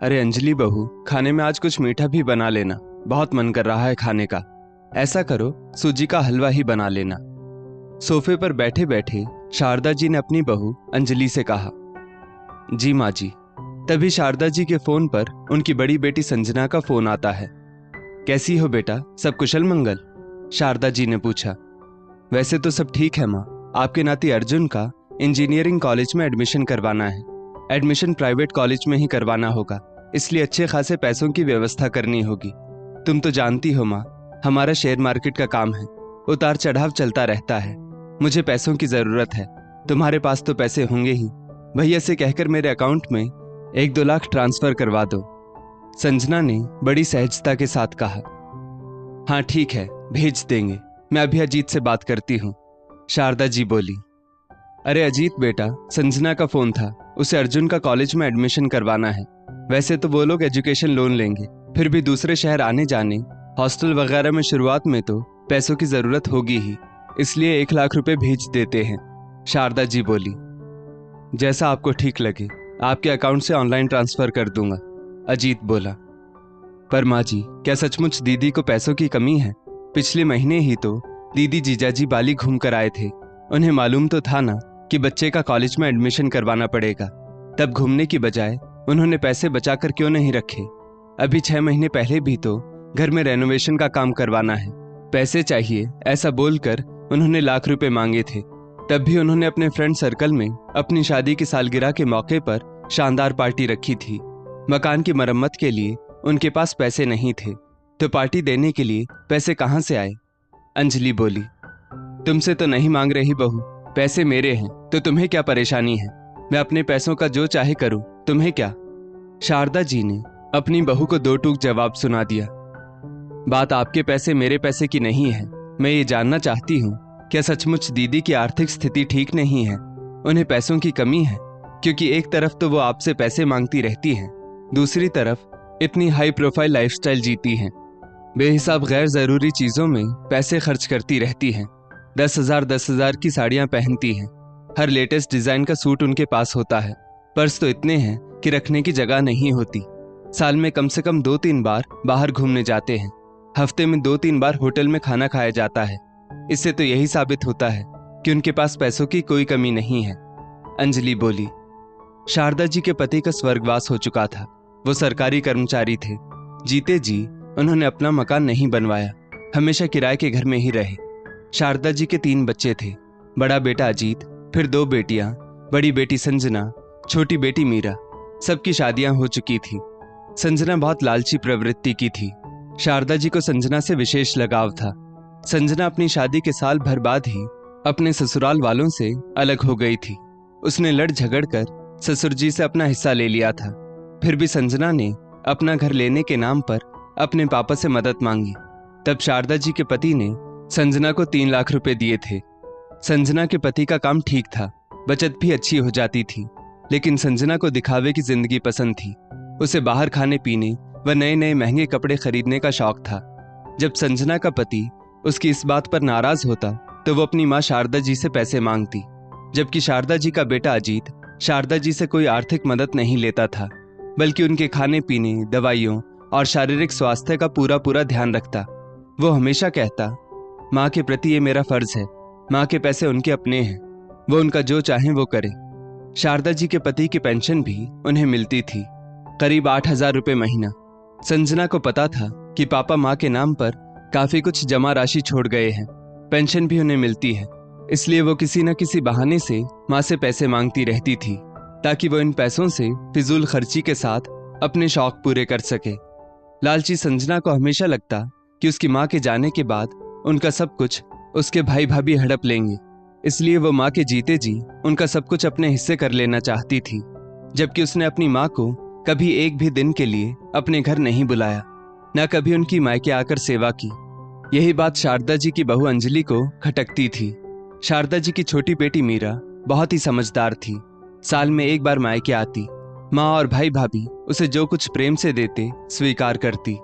अरे अंजलि बहू, खाने में आज कुछ मीठा भी बना लेना। बहुत मन कर रहा है खाने का। ऐसा करो, सूजी का हलवा ही बना लेना। सोफे पर बैठे बैठे शारदा जी ने अपनी बहू अंजलि से कहा। जी माँ जी। तभी शारदा जी के फोन पर उनकी बड़ी बेटी संजना का फोन आता है। कैसी हो बेटा, सब कुशल मंगल? शारदा जी ने पूछा। वैसे तो सब ठीक है माँ, आपके नाती अर्जुन का इंजीनियरिंग कॉलेज में एडमिशन करवाना है। एडमिशन प्राइवेट कॉलेज में ही करवाना होगा, इसलिए अच्छे खासे पैसों की व्यवस्था करनी होगी। तुम तो जानती हो माँ, हमारा शेयर मार्केट का काम है, उतार चढ़ाव चलता रहता है। मुझे पैसों की जरूरत है, तुम्हारे पास तो पैसे होंगे ही। भैया से कहकर मेरे अकाउंट में 1-2 लाख ट्रांसफर करवा दो। संजना ने बड़ी सहजता के साथ कहा। हाँ ठीक है, भेज देंगे, मैं अभी अजीत से बात करती हूँ। शारदा जी बोली। अरे अजीत बेटा, संजना का फोन था, उसे अर्जुन का कॉलेज में एडमिशन करवाना है। वैसे तो वो लोग एजुकेशन लोन लेंगे, फिर भी दूसरे शहर आने जाने, हॉस्टल वगैरह में शुरुआत में तो पैसों की जरूरत होगी ही, इसलिए 1 लाख रुपए भेज देते हैं। शारदा जी बोली। जैसा आपको ठीक लगे, आपके अकाउंट से ऑनलाइन ट्रांसफर कर दूंगा। अजीत बोला। पर माँ जी, क्या सचमुच दीदी को पैसों की कमी है? पिछले महीने ही तो दीदी जीजाजी बाली घूम कर आए थे। उन्हें मालूम तो था ना कि बच्चे का कॉलेज में एडमिशन करवाना पड़ेगा, तब घूमने की बजाय उन्होंने पैसे बचाकर क्यों नहीं रखे? अभी 6 महीने पहले भी तो घर में रेनोवेशन का काम करवाना है, पैसे चाहिए, ऐसा बोलकर उन्होंने लाख रुपए मांगे थे। तब भी उन्होंने अपने फ्रेंड सर्कल में अपनी शादी की सालगिरह के मौके पर शानदार पार्टी रखी थी। मकान की मरम्मत के लिए उनके पास पैसे नहीं थे, तो पार्टी देने के लिए पैसे कहाँ से आए? अंजलि बोली। तुमसे तो नहीं मांग रही बहू, पैसे मेरे हैं, तो तुम्हें क्या परेशानी है? मैं अपने पैसों का जो चाहे करूं, तुम्हें क्या? शारदा जी ने अपनी बहू को 2 टूक जवाब सुना दिया। बात आपके पैसे मेरे पैसे की नहीं है। मैं ये जानना चाहती हूँ, क्या सचमुच दीदी की आर्थिक स्थिति ठीक नहीं है? उन्हें पैसों की कमी है? क्योंकि एक तरफ तो वो आपसे पैसे मांगती रहती हैं, दूसरी तरफ इतनी हाई प्रोफाइल लाइफस्टाइल जीती हैं, बेहिसाब गैर जरूरी चीजों में पैसे खर्च करती रहती हैं। 10,000 की साड़ियां पहनती हैं, हर लेटेस्ट डिजाइन का सूट उनके पास होता है। पर्स तो इतने हैं कि रखने की जगह नहीं होती। साल में कम से कम 2-3 बार बाहर घूमने जाते हैं, हफ्ते में 2-3 बार होटल में खाना खाया जाता है। इससे तो यही साबित होता है कि उनके पास पैसों की कोई कमी नहीं है। अंजलि बोली। शारदा जी के पति का स्वर्गवास हो चुका था, वो सरकारी कर्मचारी थे। जीते जी उन्होंने अपना मकान नहीं बनवाया, हमेशा किराए के घर में ही रहे। शारदा जी के 3 बच्चे थे, बड़ा बेटा अजीत, फिर 2 बेटियां, बड़ी बेटी संजना, छोटी बेटी मीरा। सबकी शादियां हो चुकी थी। संजना बहुत लालची प्रवृत्ति की थी। शारदा जी को संजना से विशेष लगाव था। संजना अपनी शादी के साल भर बाद ही अपने ससुराल वालों से अलग हो गई थी। उसने लड़ झगड़ कर ससुर जी से अपना हिस्सा ले लिया था। फिर भी संजना ने अपना घर लेने के नाम पर अपने पापा से मदद मांगी। तब शारदा जी के पति ने संजना को 3 लाख रुपए दिए थे। संजना के पति का काम ठीक था, बचत भी अच्छी हो जाती थी, लेकिन संजना को दिखावे की जिंदगी पसंद थी। उसे बाहर खाने पीने व नए नए महंगे कपड़े खरीदने का शौक था। जब संजना का पति उसकी इस बात पर नाराज होता तो वो अपनी माँ शारदा जी से पैसे मांगती, जबकि शारदा जी का बेटा अजीत शारदा जी से कोई आर्थिक मदद नहीं लेता था, बल्कि उनके खाने पीने, दवाइयों और शारीरिक स्वास्थ्य का पूरा ध्यान रखता। वो हमेशा कहता, माँ के प्रति ये मेरा फर्ज है, माँ के पैसे उनके अपने हैं, वो उनका जो चाहें वो करें। शारदा जी के पति की पेंशन भी उन्हें मिलती थी, करीब 8,000 रुपए महीना। संजना को पता था कि पापा माँ के नाम पर काफी कुछ जमा राशि छोड़ गए हैं, पेंशन भी उन्हें मिलती है, इसलिए वो किसी न किसी बहाने से माँ से पैसे मांगती रहती थी, ताकि वो इन पैसों से फिजूल खर्ची के साथ अपने शौक पूरे कर सके। लालची संजना को हमेशा लगता कि उसकी माँ के जाने के बाद उनका सब कुछ उसके भाई भाभी हड़प लेंगे, इसलिए वो माँ के जीते जी उनका सब कुछ अपने हिस्से कर लेना चाहती थी। जबकि उसने अपनी माँ को कभी एक भी दिन के लिए अपने घर नहीं बुलाया, न कभी उनकी मायके आकर सेवा की। यही बात शारदा जी की बहू अंजलि को खटकती थी। शारदा जी की छोटी बेटी मीरा बहुत ही समझदार थी। साल में 1 बार मायके आती, माँ और भाई भाभी उसे जो कुछ प्रेम से देते स्वीकार करती।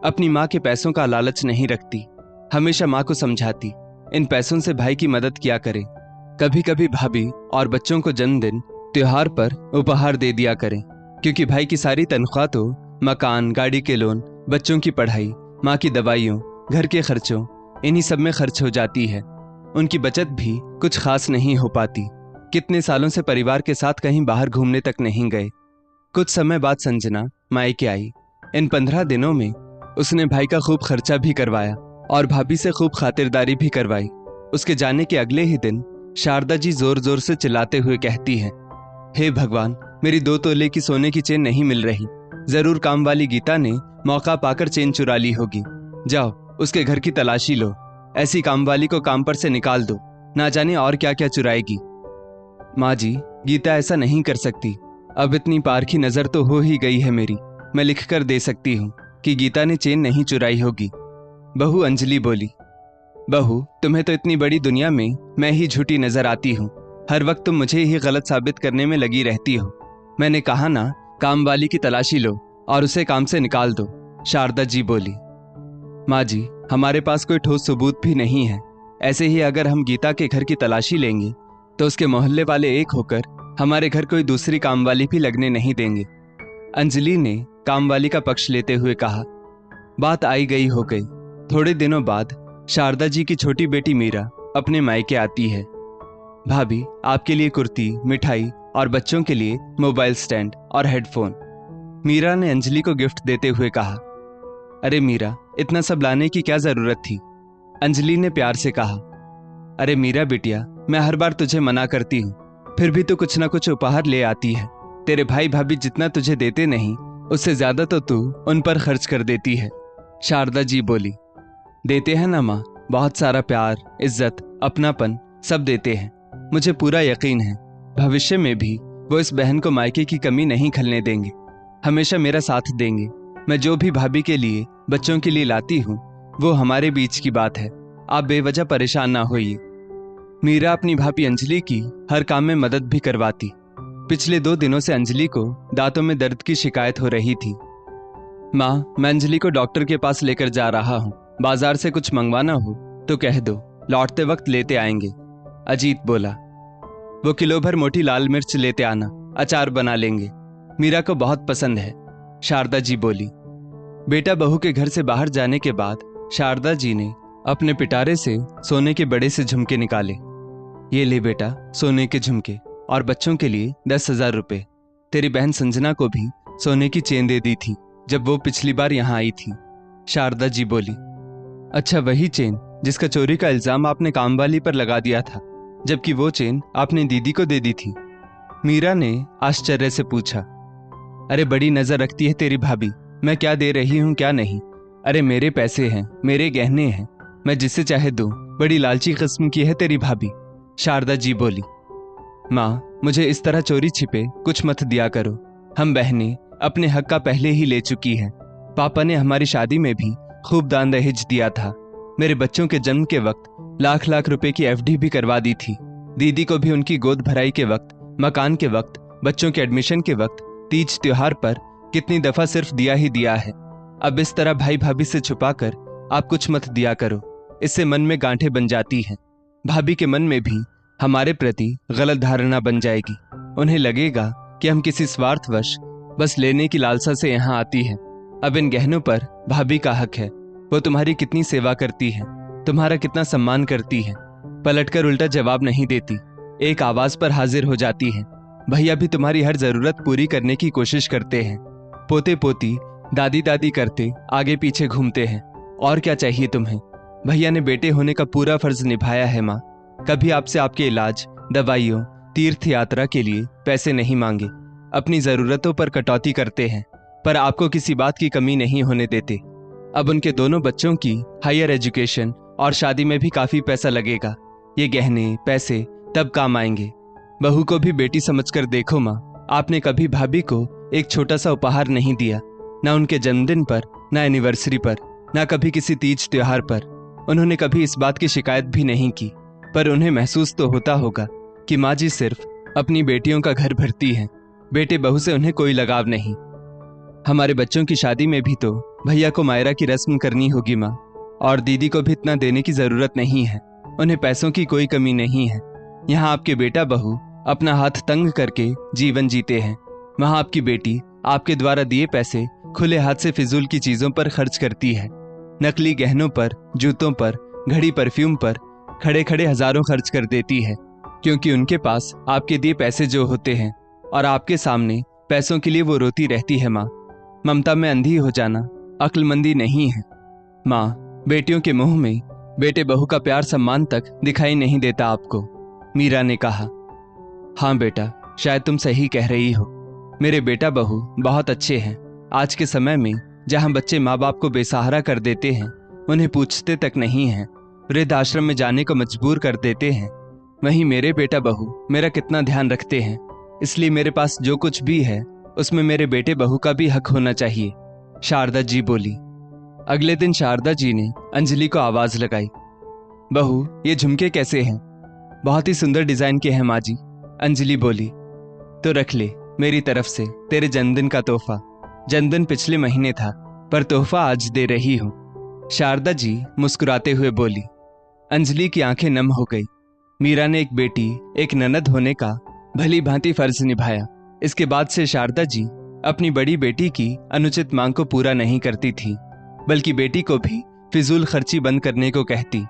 अपनी माँ के पैसों का लालच नहीं रखती, हमेशा माँ को समझाती, इन पैसों से भाई की मदद किया करें। कभी कभी भाभी और बच्चों को जन्मदिन, त्योहार पर उपहार दे दिया करें। क्योंकि भाई की सारी तनख्वाह तो मकान, गाड़ी के लोन, बच्चों की पढ़ाई, माँ की दवाइयों, घर के खर्चों, इन्हीं सब में खर्च हो जाती है। उनकी बचत भी कुछ खास नहीं हो पाती। कितने सालों से परिवार के साथ कहीं बाहर घूमने तक नहीं गए। कुछ समय बाद संजना मायके आई। इन 15 दिनों में उसने भाई का खूब खर्चा भी करवाया और भाभी से खूब खातिरदारी भी करवाई। उसके जाने के अगले ही दिन शारदा जी जोर जोर से चिल्लाते हुए कहती है, हे भगवान, मेरी 2 तोले की सोने की चेन नहीं मिल रही। जरूर काम वाली गीता ने मौका पाकर चेन चुरा ली होगी। जाओ उसके घर की तलाशी लो। ऐसी काम वाली को काम पर से निकाल दो, ना जाने और क्या क्या चुराएगी। माँ जी, गीता ऐसा नहीं कर सकती। अब इतनी पारखी नजर तो हो ही गई है मेरी। मैं लिख कर दे सकती हूँ कि गीता ने चेन नहीं चुराई होगी। बहू अंजलि बोली, बहू, तुम्हें तो इतनी बड़ी दुनिया में मैं ही झूठी नजर आती हूँ। हर वक्त तुम मुझे ही गलत साबित करने में लगी रहती हो। मैंने कहा ना, काम वाली की तलाशी लो और उसे काम से निकाल दो। शारदा जी बोली, माँ जी, हमारे पास कोई ठोस सबूत भी नहीं है। ऐसे ही अगर हम गीता के घर की तलाशी लेंगे तो उसके मोहल्ले वाले एक होकर हमारे घर कोई दूसरी कामवाली भी लगने नहीं देंगे। अंजलि ने कामवाली का पक्ष लेते हुए कहा। बात आई गई हो गई। थोड़े दिनों बाद शारदा जी की छोटी बेटी मीरा अपने मायके आती है। भाभी, आपके लिए कुर्ती, मिठाई और बच्चों के लिए मोबाइल स्टैंड और हेडफोन। मीरा ने अंजलि को गिफ्ट देते हुए कहा। अरे मीरा, इतना सब लाने की क्या जरूरत थी? अंजलि ने प्यार से कहा। अरे मीरा बिटिया, मैं हर बार तुझे मना करती हूँ, फिर भी तू कुछ ना कुछ उपहार ले आती है। तेरे भाई भाभी जितना तुझे देते नहीं, उससे ज्यादा तो तू उन पर खर्च कर देती है। शारदा जी बोली, देते हैं ना माँ, बहुत सारा प्यार, इज्जत, अपनापन सब देते हैं। मुझे पूरा यकीन है भविष्य में भी वो इस बहन को मायके की कमी नहीं खलने देंगे। हमेशा मेरा साथ देंगे। मैं जो भी भाभी के लिए, बच्चों के लिए लाती हूँ वो हमारे बीच की बात है। आप बेवजह परेशान ना होइए। मीरा अपनी भाभी अंजलि की हर काम में मदद भी करवाती। पिछले 2 दिनों से अंजलि को दांतों में दर्द की शिकायत हो रही थी। माँ, मैं अंजलि को डॉक्टर के पास लेकर जा रहा हूँ। बाजार से कुछ मंगवाना हो तो कह दो, लौटते वक्त लेते आएंगे। अजीत बोला। वो किलो भर मोटी लाल मिर्च लेते आना, अचार बना लेंगे। मीरा को बहुत पसंद है। शारदा जी बोली। बेटा बहू के घर से बाहर जाने के बाद शारदा जी ने अपने पिटारे से सोने के बड़े से झुमके निकाले। ये ले बेटा, सोने के झुमके, और बच्चों के लिए 10,000 रुपए। तेरी बहन संजना को भी सोने की चेन दे दी थी जब वो पिछली बार यहाँ आई थी। शारदा जी बोली। अच्छा, वही चेन जिसका चोरी का इल्जाम आपने कामवाली पर लगा दिया था, जबकि वो चेन आपने दीदी को दे दी थी? मीरा ने आश्चर्य से पूछा। अरे बड़ी नजर रखती है तेरी भाभी, मैं क्या दे रही हूँ क्या नहीं। अरे मेरे पैसे हैं, मेरे गहने हैं, मैं जिसे चाहे दूं। बड़ी लालची किस्म की है तेरी भाभी। शारदा जी बोली। माँ, मुझे इस तरह चोरी छिपे कुछ मत दिया करो। हम बहनें अपने हक का पहले ही ले चुकी हैं। पापा ने हमारी शादी में भी खूब दान दहेज दिया था। मेरे बच्चों के जन्म के वक्त लाख लाख रुपए की एफडी भी करवा दी थी। दीदी को भी उनकी गोद भराई के वक्त, मकान के वक्त, बच्चों के एडमिशन के वक्त, तीज त्योहार पर कितनी दफा सिर्फ दिया ही दिया है। अब इस तरह भाई भाभी से छुपाकर आप कुछ मत दिया करो, इससे मन में गांठें बन जाती हैं। भाभी के मन में भी हमारे प्रति गलत धारणा बन जाएगी। उन्हें लगेगा कि हम किसी स्वार्थवश बस लेने की लालसा से यहाँ आती है। अब इन गहनों पर भाभी का हक है। वो तुम्हारी कितनी सेवा करती है, तुम्हारा कितना सम्मान करती है। पलटकर उल्टा जवाब नहीं देती, एक आवाज पर हाजिर हो जाती है। भैया भी तुम्हारी हर जरूरत पूरी करने की कोशिश करते हैं। पोते पोती, दादी दादी करते आगे पीछे घूमते हैं। और क्या चाहिए तुम्हें? भैया ने बेटे होने का पूरा फर्ज निभाया है माँ। कभी आपसे आपके इलाज, दवाइयों, तीर्थ यात्रा के लिए पैसे नहीं मांगे। अपनी जरूरतों पर कटौती करते हैं, पर आपको किसी बात की कमी नहीं होने देते। अब उनके दोनों बच्चों की हायर एजुकेशन और शादी में भी काफी पैसा लगेगा। ये गहने पैसे तब काम आएंगे। बहू को भी बेटी समझकर देखो माँ। आपने कभी भाभी को एक छोटा सा उपहार नहीं दिया, ना उनके जन्मदिन पर, ना एनिवर्सरी पर, ना कभी किसी तीज त्योहार पर। उन्होंने कभी इस बात की शिकायत भी नहीं की, पर उन्हें महसूस तो होता होगा कि माँ जी सिर्फ अपनी बेटियों का घर भरती हैं। बेटे बहू से उन्हें कोई लगाव नहीं। हमारे बच्चों की शादी में भी तो भैया को मायरा की रस्म करनी होगी माँ, और दीदी को भी इतना देने की जरूरत नहीं है। उन्हें पैसों की कोई कमी नहीं है। यहाँ आपके बेटा बहू अपना हाथ तंग करके जीवन जीते हैं। वहां आपकी बेटी आपके द्वारा दिए पैसे खुले हाथ से फिजूल की चीजों पर खर्च करती है। नकली गहनों पर, जूतों पर, घड़ी, परफ्यूम पर खड़े खड़े हजारों खर्च कर देती है, क्योंकि उनके पास आपके दिए पैसे जो होते हैं और आपके सामने पैसों के लिए वो रोती रहती है। माँ, ममता में अंधी हो जाना अक्लमंदी नहीं है। माँ, बेटियों के मुंह में बेटे बहू का प्यार सम्मान तक दिखाई नहीं देता आपको। मीरा ने कहा। हाँ बेटा, शायद तुम सही कह रही हो। मेरे बेटा बहू बहुत अच्छे हैं। आज के समय में जहां बच्चे माँ बाप को बेसहारा कर देते हैं, उन्हें पूछते तक नहीं हैं, वृद्ध आश्रम में जाने को मजबूर कर देते हैं, वहीं मेरे बेटा बहू मेरा कितना ध्यान रखते हैं। इसलिए मेरे पास जो कुछ भी है उसमें मेरे बेटे बहू का भी हक होना चाहिए, शारदा जी बोली। अगले दिन शारदा जी ने अंजलि को आवाज लगाई। बहू, ये झुमके कैसे हैं? बहुत ही सुंदर डिजाइन के हैं माँ जी, अंजलि बोली। तो रख ले, मेरी तरफ से तेरे जन्मदिन का तोहफा। जन्मदिन पिछले महीने था, पर तोहफा आज दे रही हूं, शारदा जी मुस्कुराते हुए बोली। अंजलि की आंखें नम हो गई। मीरा ने एक बेटी, एक ननद होने का भली भांति फर्ज निभाया। इसके बाद से शारदा जी अपनी बड़ी बेटी की अनुचित मांग को पूरा नहीं करती थी, बल्कि बेटी को भी फिजूल खर्ची बंद करने को कहती।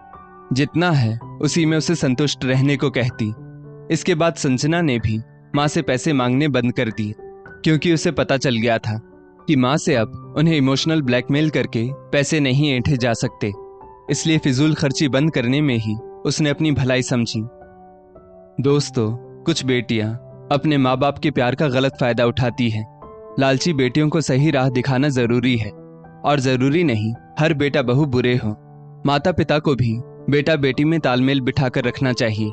जितना है उसी में उसे संतुष्ट रहने को कहती। इसके बाद संजना ने भी माँ से पैसे मांगने बंद कर दिए, क्योंकि उसे पता चल गया था कि माँ से अब उन्हें इमोशनल ब्लैकमेल करके पैसे नहीं ऐंठे जा सकते। इसलिए फिजूल खर्ची बंद करने में ही उसने अपनी भलाई समझी। दोस्तों, कुछ बेटियां अपने माँ बाप के प्यार का गलत फायदा उठाती हैं। लालची बेटियों को सही राह दिखाना जरूरी है, और जरूरी नहीं हर बेटा बहू बुरे हो। माता पिता को भी बेटा बेटी में तालमेल बिठाकर रखना चाहिए।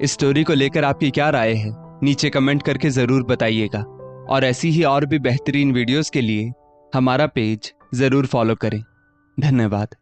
इस स्टोरी को लेकर आपकी क्या राय है, नीचे कमेंट करके जरूर बताइएगा। और ऐसी ही और भी बेहतरीन वीडियोस के लिए हमारा पेज जरूर फॉलो करें। धन्यवाद।